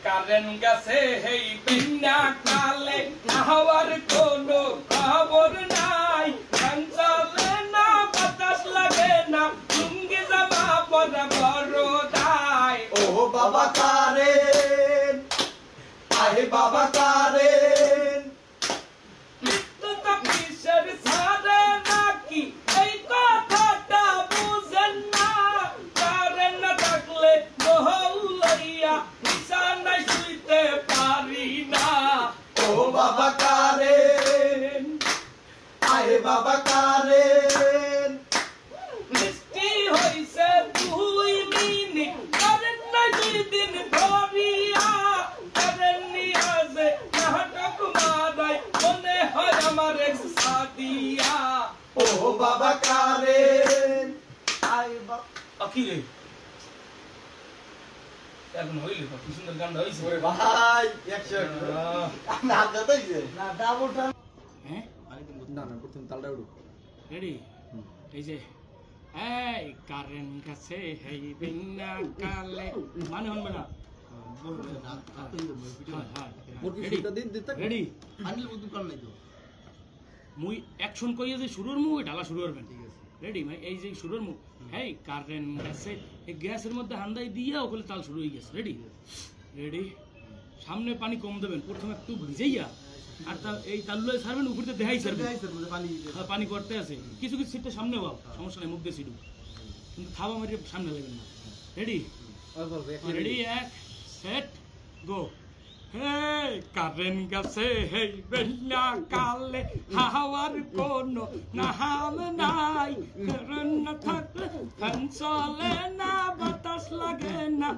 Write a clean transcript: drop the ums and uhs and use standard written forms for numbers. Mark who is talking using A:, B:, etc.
A: current গাছে হেই বিনা কালে হাওয়ার কোনো খবর নাই গান চলে না বাতাস লাগে না লুঙ্গি জামা পরা বড় দায়
B: ও বাবা কারেন আহে বাবা কারেন
A: মৃত্যু তো কিসের ছাড়ে নাকি এই কথাটা বুঝেন না কারেন না থাকলে বহুলইয়া বিছানায় শুইতে পারি না
B: ও বাবা কারেন আহে বাবা কারেন
A: মিষ্টি হইছে 2 মিনিট কারেন না 2 দিন ধরিয়া কারেন নিয়াজে নাটক মারাই মনে হয় আমার এক্স সাদিয়া
B: ও বাবা কারেন আহে বাবা
A: আকিরে এখন হইল কি সুন্দর গান হইছে
B: ওরে ভাই 100 না দাদাইছে না ডাবলটা
A: হ্যাঁ
B: না না প্রথম তালটা উড়ো
A: রেডি এই যে এই কারেন কাছে হেই বিনা কালে মানে হন না
B: বলবে না আপনি
A: রেডি রেডি
B: আনিল বুদ্ধু কাল নাই তো
A: মুই অ্যাকশন কইয়া যে শুরুর মুই ঢালা শুরু করবেন
B: ঠিক আছে
A: রেডি ভাই এই যে শুরুর মুই হেই কারেন কাছে এই গ্যাসের মধ্যে হান্দাই দিয়া ওখানে তাল শুরু হয়ে গেছে রেডি রেডি সামনে পানি কম দেবেন প্রথমে একটু ভিজাইয়া আর তা এই তালুয় ছাড়বেন উপরে দেখাই ছাড়বেন
B: পানি
A: পানি করতে আছে কিছু কিছু সিটটা সামনে বাপ সমস্যা নাই মুখ দিয়ে সিটু কিন্তু থাবা মারিয়ে সামনে লাগবেন না রেডি রেডি এক সেট গো হে কারেন গাছে হেই বেলা কালে হাওয়ার কোনো নাহাল নাই কারেন না থাকলে ফ্যান চলে না বাতাস লাগে না